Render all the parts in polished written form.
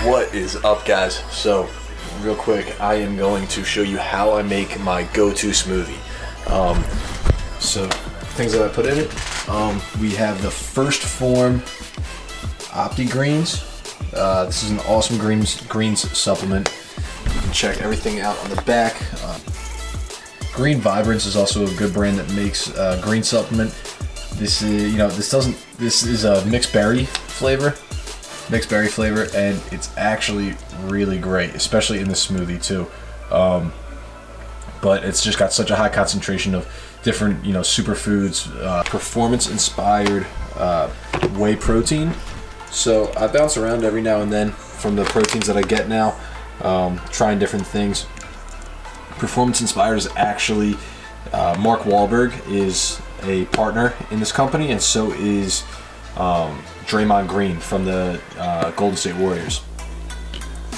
What is up, guys? So real quick, I am going to show you how I make my go-to smoothie. So things that I put in it, we have the First Form Opti Greens. This is an awesome greens supplement. You can check everything out on the back. Green Vibrance is also a good brand that makes green supplement. This is, this is a mixed berry flavor, and it's actually really great, especially in the smoothie too. But it's just got such a high concentration of different, superfoods, performance-inspired whey protein. So I bounce around every now and then from the proteins that I get now, trying different things. Performance Inspired is actually, Mark Wahlberg is a partner in this company, and so is Draymond Green from the Golden State Warriors.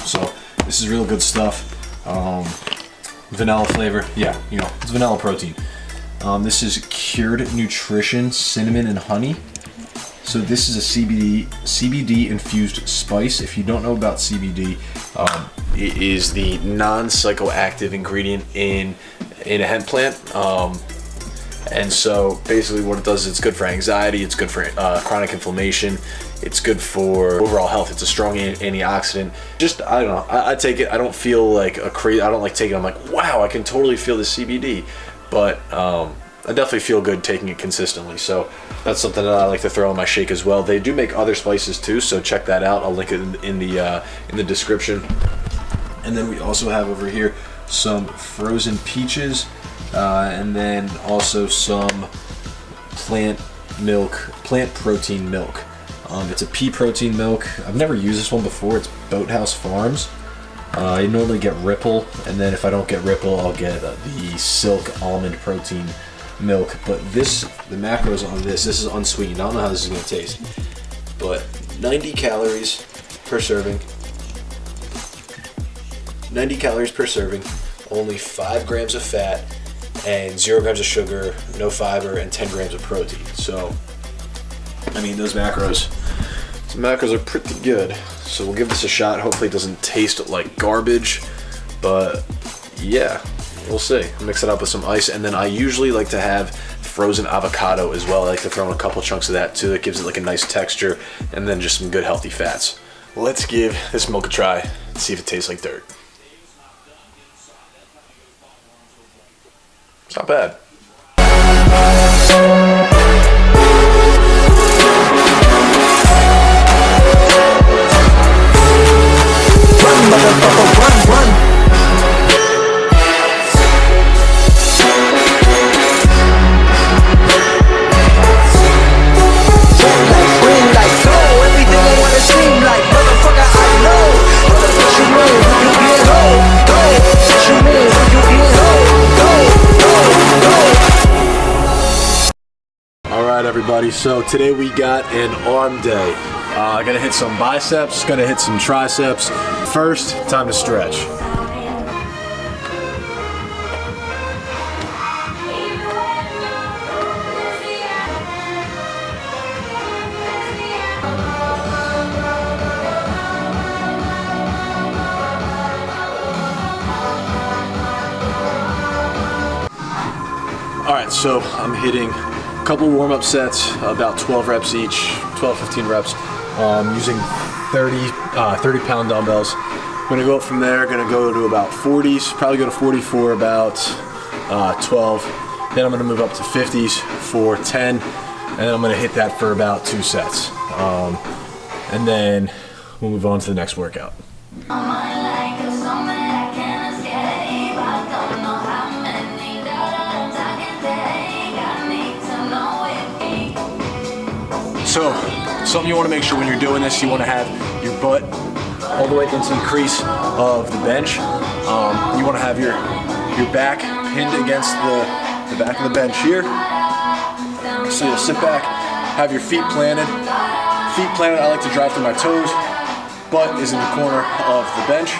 So this is real good stuff. Vanilla flavor, yeah, it's vanilla protein. This is Cured Nutrition Cinnamon and Honey. So this is a CBD infused spice. If you don't know about CBD, it is the non-psychoactive ingredient in a hemp plant. And so basically what it does is it's good for anxiety, it's good for chronic inflammation, it's good for overall health. It's a strong antioxidant. Just, I don't know, I take it, I don't feel like I don't like taking it, I'm like, wow, I can totally feel the CBD. But I definitely feel good taking it consistently. So that's something that I like to throw in my shake as well. They do make other spices too, so check that out. I'll link it in the description. And then we also have over here some frozen peaches, and then also some plant protein milk. It's a pea protein milk. I've never used this one before. It's Boathouse Farms. I normally get Ripple, and then if I don't get Ripple, I'll get the Silk almond protein milk. But the macros on this is unsweetened. I don't know how this is going to taste, but 90 calories per serving. 90 calories per serving, only 5 grams of fat, and 0 grams of sugar, no fiber, and 10 grams of protein. So, I mean, those macros are pretty good. So we'll give this a shot. Hopefully it doesn't taste like garbage, but yeah, we'll see. Mix it up with some ice, and then I usually like to have frozen avocado as well. I like to throw in a couple chunks of that too. It gives it like a nice texture, and then just some good healthy fats. Let's give this milk a try and see if it tastes like dirt. It's not bad. Everybody, so today we got an arm day. Gonna hit some biceps, gonna hit some triceps. First, time to stretch. All right, so I'm hitting couple warm-up sets, about 12 reps each, 12-15 reps, using 30-pound dumbbells. I'm gonna go up from there, gonna go to about 40s, probably go to 40 for about 12. Then I'm gonna move up to 50s for 10, and then I'm gonna hit that for about 2 sets. And then we'll move on to the next workout. So, something you want to make sure when you're doing this, you want to have your butt all the way into the crease of the bench. You want to have your back pinned against the back of the bench here. So you'll sit back, have your feet planted. Feet planted, I like to drive through my toes. Butt is in the corner of the bench.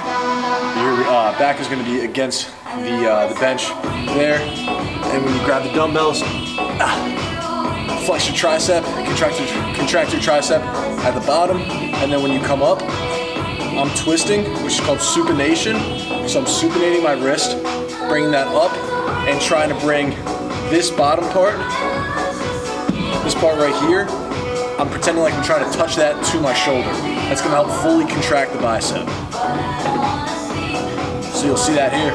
Your back is going to be against the bench there. And when you grab the dumbbells, flex your tricep, contract your tricep at the bottom, and then when you come up, I'm twisting, which is called supination. So I'm supinating my wrist, bringing that up, and trying to bring this bottom part, this part right here, I'm pretending like I'm trying to touch that to my shoulder. That's gonna help fully contract the bicep. So you'll see that here.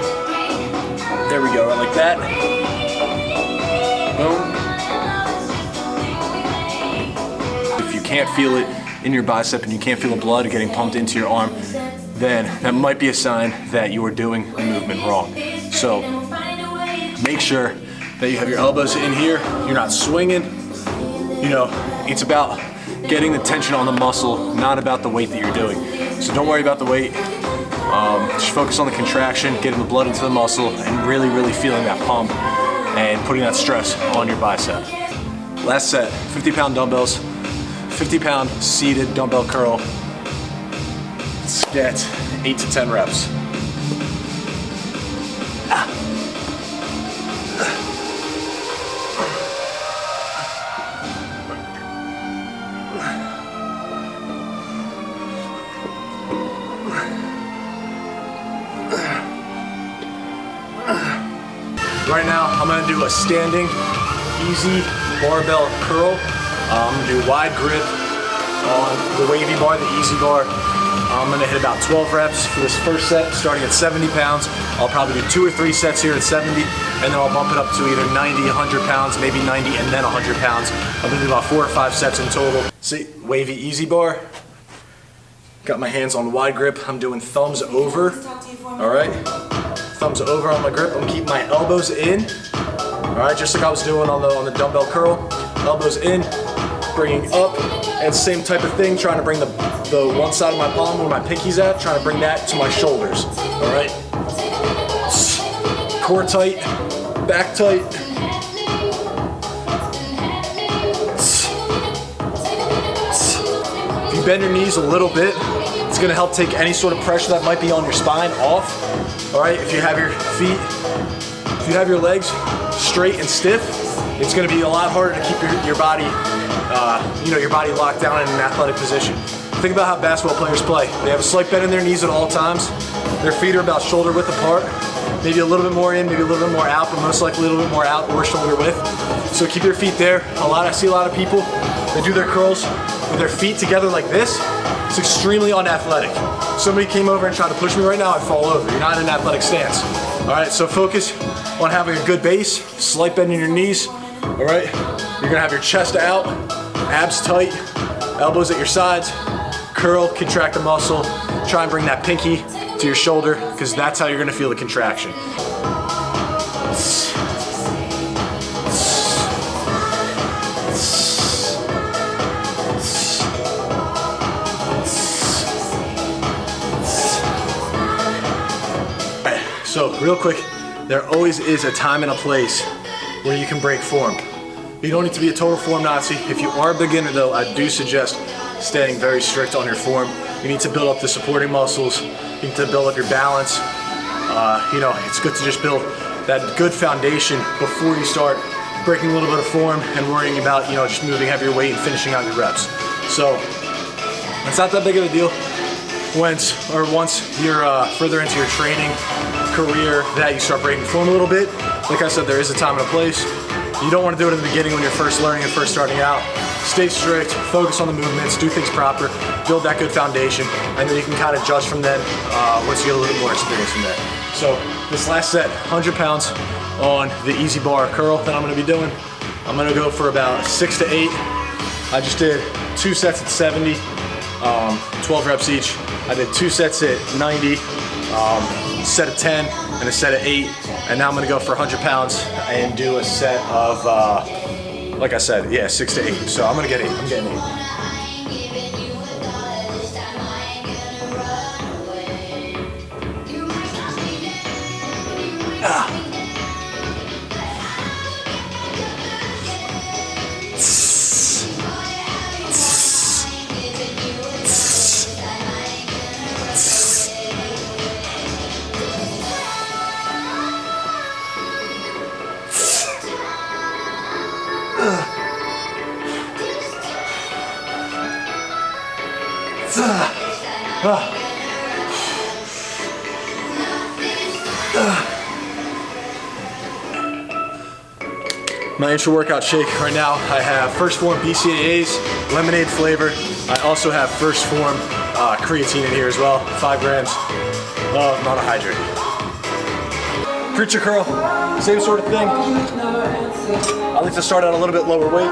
There we go, right like that. Boom. If you can't feel it in your bicep and you can't feel the blood getting pumped into your arm, then that might be a sign that you are doing the movement wrong. So make sure that you have your elbows in here, you're not swinging. You know, it's about getting the tension on the muscle, not about the weight that you're doing. So don't worry about the weight. Just focus on the contraction, getting the blood into the muscle, and really, really feeling that pump and putting that stress on your bicep. Last set, 50-pound dumbbells, 50-pound seated dumbbell curl. Let's get 8 to 10 reps. Right now, I'm gonna do a standing, easy barbell curl. I'm gonna do wide grip on the wavy bar, the easy bar. I'm gonna hit about 12 reps for this first set, starting at 70 pounds. I'll probably do 2 or 3 sets here at 70, and then I'll bump it up to either 90, 100 pounds, maybe 90, and then 100 pounds. I'm gonna do about 4 or 5 sets in total. See, wavy easy bar. Got my hands on wide grip. I'm doing thumbs over, all right? Thumbs over on my grip. I'm keeping my elbows in. All right, just like I was doing on the dumbbell curl. Elbows in, bringing up, and same type of thing, trying to bring the one side of my palm where my pinky's at, trying to bring that to my shoulders. All right. Core tight, back tight. If you bend your knees a little bit, it's gonna help take any sort of pressure that might be on your spine off. All right, if you have your feet, if you have your legs straight and stiff, it's gonna be a lot harder to keep your body, your body locked down in an athletic position. Think about how basketball players play. They have a slight bend in their knees at all times. Their feet are about shoulder width apart. Maybe a little bit more in, maybe a little bit more out, but most likely a little bit more out or shoulder width. So keep your feet there. I see a lot of people that do their curls with their feet together like this. It's extremely unathletic. If somebody came over and tried to push me right now, I'd fall over. You're not in an athletic stance. All right, so focus on having a good base, slight bend in your knees. All right, you're gonna have your chest out, abs tight, elbows at your sides, curl, contract the muscle, try and bring that pinky to your shoulder, because that's how you're gonna feel the contraction. So real quick, there always is a time and a place where you can break form. You don't need to be a total form Nazi. If you are a beginner though, I do suggest staying very strict on your form. You need to build up the supporting muscles. You need to build up your balance. It's good to just build that good foundation before you start breaking a little bit of form and worrying about, just moving heavier weight and finishing out your reps. So it's not that big of a deal once you're further into your training career that you start breaking form a little bit. Like I said, there is a time and a place. You don't want to do it in the beginning when you're first learning and first starting out. Stay strict, focus on the movements, do things proper, build that good foundation, and then you can kind of judge from then once you get a little bit more experience from there. So this last set, 100 pounds on the easy bar curl that I'm going to be doing. I'm going to go for about 6 to 8. I just did 2 sets at 70, 12 reps each. I did 2 sets at 90, set of 10 and a set of 8, and now I'm gonna go for 100 pounds and do a set of, like I said, 6 to 8. So I'm gonna get 8. I'm getting 8. my intra-workout shake right now. I have First Form BCAAs, lemonade flavor. I also have First Form creatine in here as well, 5 grams of monohydrate. Preacher curl, same sort of thing. I like to start at a little bit lower weight.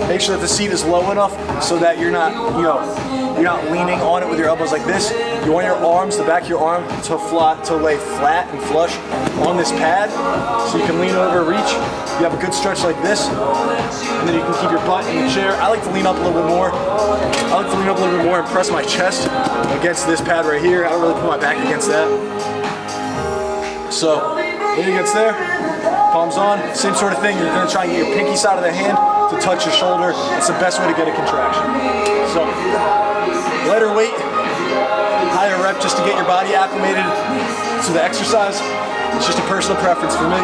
Make sure that the seat is low enough so that you're not, you're not leaning on it with your elbows like this. You want your arms, the back of your arm, to lay flat and flush on this pad, so you can lean over, reach. You have a good stretch like this, and then you can keep your butt in the chair. I like to lean up a little bit more. And press my chest against this pad right here. I don't really put my back against that. So, lean against there, palms on, same sort of thing. You're gonna try and get your pinky side of the hand to touch your shoulder. It's the best way to get a contraction. So, lighter weight, higher rep just to get your body acclimated to the exercise. It's just a personal preference for me.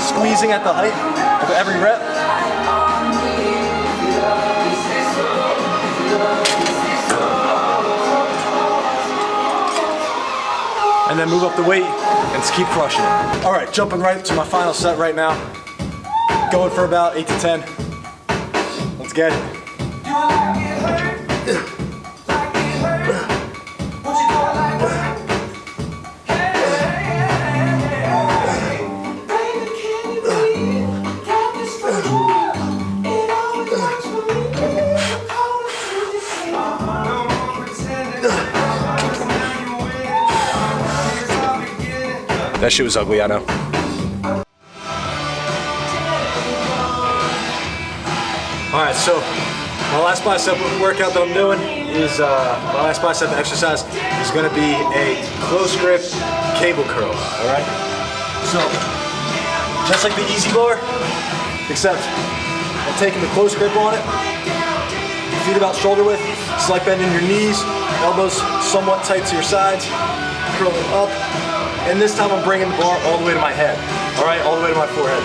Squeezing at the height of every rep. And then move up the weight and just keep crushing it. All right, jumping right to my final set right now. Going for about 8 to 10. Let's get it. That shit was ugly, I know. All right, so my last bicep workout that I'm doing is, my last bicep exercise is gonna be a close grip cable curl, all right? So, just like the easy bar, except I'm taking the close grip on it, feet about shoulder width, slight bend in your knees, elbows somewhat tight to your sides, curling up. And this time I'm bringing the bar all the way to my head. All right, all the way to my forehead.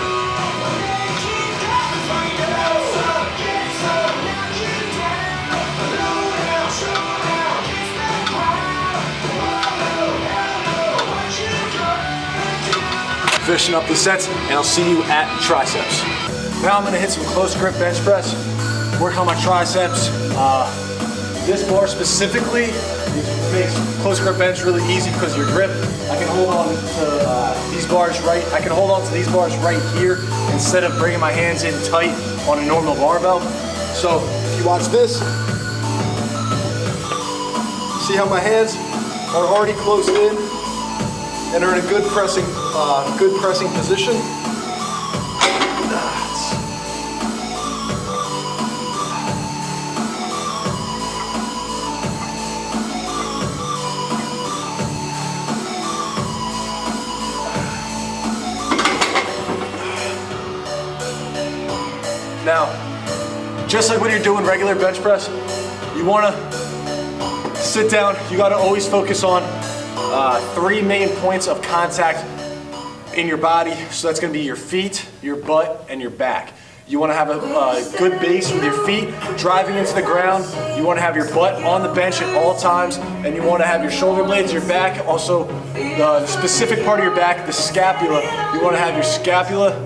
Finishing up these sets, and I'll see you at triceps. Now I'm gonna hit some close grip bench press, work on my triceps. This bar specifically makes close grip bench really easy because of your grip. I can hold on to these bars right. I can hold on to these bars right here instead of bringing my hands in tight on a normal barbell. So if you watch this, see how my hands are already closed in and are in a good pressing position. Now, just like when you're doing regular bench press, you want to sit down. You got to always focus on 3 main points of contact in your body. So that's going to be your feet, your butt, and your back. You want to have a good base with your feet driving into the ground. You want to have your butt on the bench at all times, and you want to have your shoulder blades, your back, also the specific part of your back, the scapula. You want to have your scapula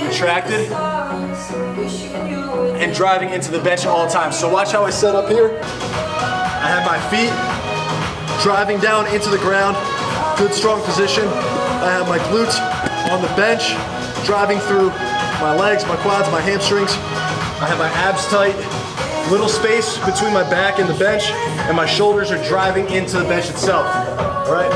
retracted and driving into the bench at all times. So watch how I set up here. I have my feet driving down into the ground, good strong position. I have my glutes on the bench, driving through my legs, my quads, my hamstrings. I have my abs tight, little space between my back and the bench, and my shoulders are driving into the bench itself, all right?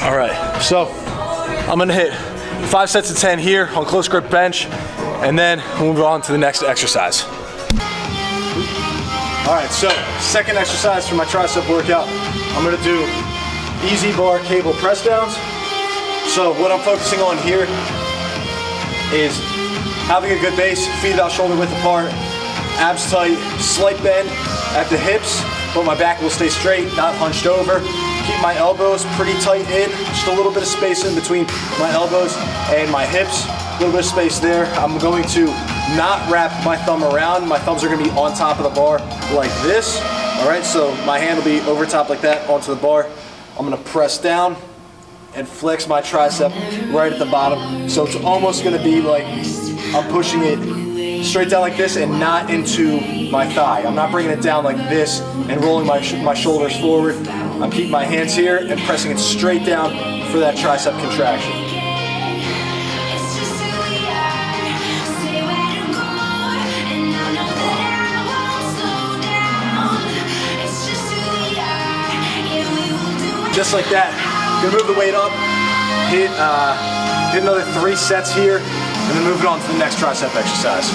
All right, so I'm gonna hit 5 sets of 10 here on close grip bench, and then we'll move on to the next exercise. All right, so second exercise for my tricep workout, I'm gonna do easy bar cable press downs. So what I'm focusing on here is having a good base, feet about shoulder width apart, abs tight, slight bend at the hips, but my back will stay straight, not hunched over. Keep my elbows pretty tight in, just a little bit of space in between my elbows and my hips. A little bit of space there. I'm going to not wrap my thumb around. My thumbs are gonna be on top of the bar like this. All right, so my hand will be over top like that onto the bar. I'm gonna press down and flex my tricep right at the bottom. So it's almost gonna be like I'm pushing it straight down like this and not into my thigh. I'm not bringing it down like this and rolling my shoulders forward. I'm keeping my hands here and pressing it straight down for that tricep contraction. Just like that. Gonna move the weight up, hit another 3 sets here, and then move it on to the next tricep exercise.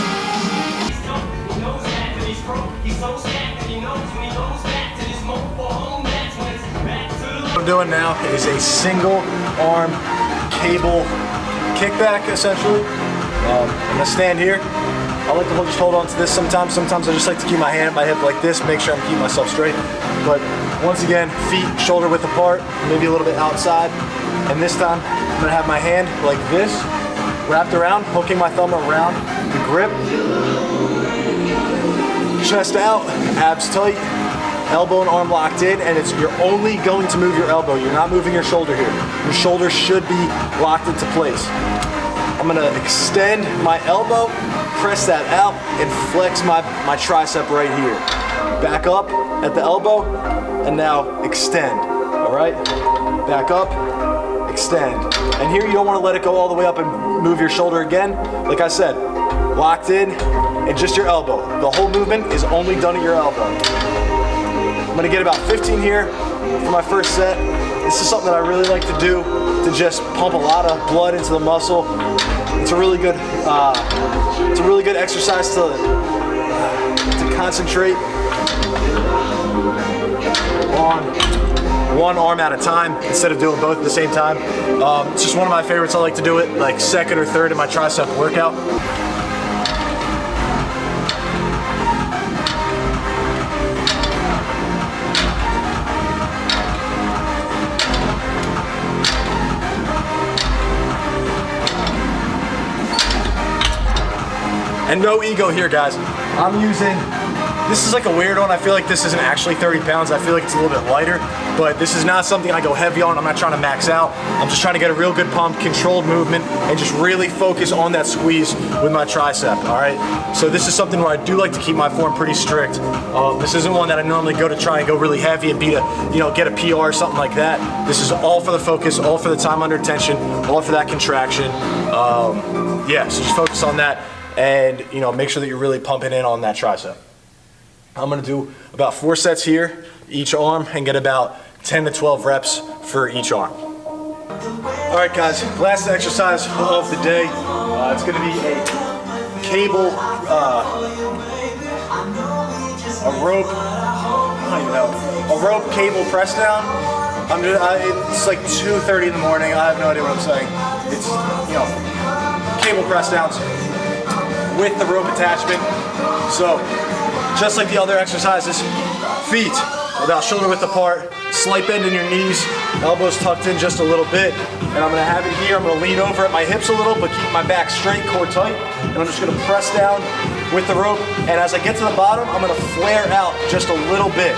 What I'm doing now is a single arm cable kickback, essentially. I'm gonna stand here. I like to just hold on to this sometimes. Sometimes I just like to keep my hand at my hip like this, make sure I'm keeping myself straight. But once again, feet shoulder width apart, maybe a little bit outside. And this time, I'm gonna have my hand like this, wrapped around, hooking my thumb around the grip. Chest out, abs tight, elbow and arm locked in, and you're only going to move your elbow. You're not moving your shoulder here. Your shoulder should be locked into place. I'm gonna extend my elbow, press that out, and flex my tricep right here. Back up at the elbow, and now extend, all right? Back up, extend. And here you don't wanna let it go all the way up and move your shoulder again. Like I said, locked in, and just your elbow. The whole movement is only done at your elbow. I'm gonna get about 15 here for my first set. This is something that I really like to do to just pump a lot of blood into the muscle. It's a really good exercise to concentrate on one arm at a time instead of doing both at the same time. It's just one of my favorites. I like to do it like second or third in my tricep workout. And no ego here, guys. I'm using, this is like a weird one. I feel like this isn't actually 30 pounds. I feel like it's a little bit lighter, but this is not something I go heavy on. I'm not trying to max out. I'm just trying to get a real good pump, controlled movement, and just really focus on that squeeze with my tricep, all right? So this is something where I do like to keep my form pretty strict. This isn't one that I normally go to try and go really heavy and beat get a PR or something like that. This is all for the focus, all for the time under tension, all for that contraction. Yeah, so just focus on that. And make sure that you're really pumping in on that tricep. I'm gonna do about 4 sets here, each arm, and get about 10 to 12 reps for each arm. All right, guys, last exercise of the day. It's gonna be a cable, a rope cable press down. It's like 2:30 in the morning. I have no idea what I'm saying. It's, cable press downs with the rope attachment. So just like the other exercises, feet about shoulder width apart, slight bend in your knees, elbows tucked in just a little bit. And I'm gonna have it here, I'm gonna lean over at my hips a little, but keep my back straight, core tight. And I'm just gonna press down with the rope. And as I get to the bottom, I'm gonna flare out just a little bit.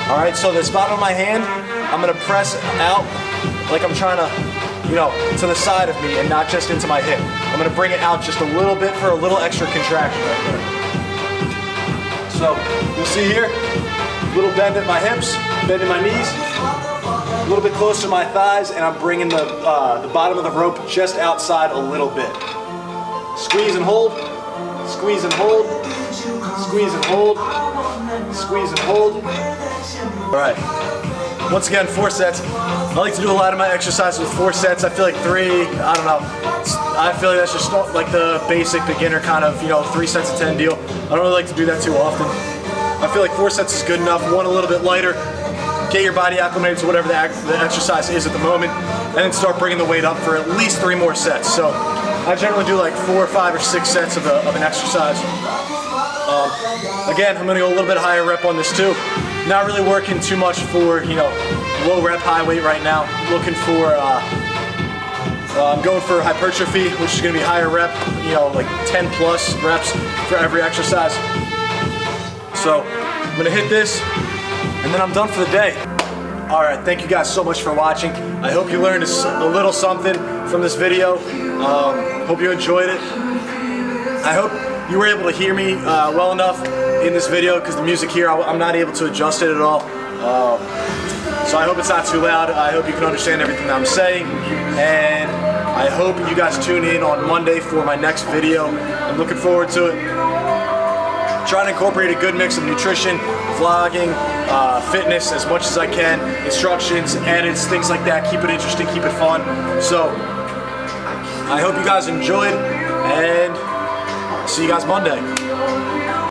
All right, so this bottom of my hand, I'm gonna press out like I'm trying to, to the side of me and not just into my hip. I'm gonna bring it out just a little bit for a little extra contraction right there. So you'll see here, a little bend at my hips, bend in my knees, a little bit closer to my thighs, and I'm bringing the bottom of the rope just outside a little bit. Squeeze and hold, squeeze and hold, squeeze and hold, squeeze and hold. All right. Once again, 4 sets. I like to do a lot of my exercises with 4 sets. I feel like 3, I don't know. I feel like that's just like the basic beginner kind of, 3 sets of 10 deal. I don't really like to do that too often. I feel like 4 sets is good enough. 1 a little bit lighter. Get your body acclimated to whatever the exercise is at the moment, and then start bringing the weight up for at least 3 more sets. So I generally do like 4 or 5 or 6 sets of an exercise. Again, I'm gonna go a little bit higher rep on this too. not really working too much for, you know, low rep, high weight right now. Looking for, I'm going for hypertrophy, which is gonna be higher rep, you know, like 10 plus reps for every exercise. So I'm gonna hit this, and then I'm done for the day. All right, thank you guys so much for watching. I hope you learned a little something from this video. Hope you enjoyed it. I hope you were able to hear me well enough in this video, because the music here, I'm not able to adjust it at all. So I hope it's not too loud. I hope you can understand everything that I'm saying. And I hope you guys tune in on Monday for my next video. I'm looking forward to it. Trying to incorporate a good mix of nutrition, vlogging, fitness as much as I can, instructions, edits, things like that. Keep it interesting, keep it fun. So I hope you guys enjoyed, and see you guys Monday.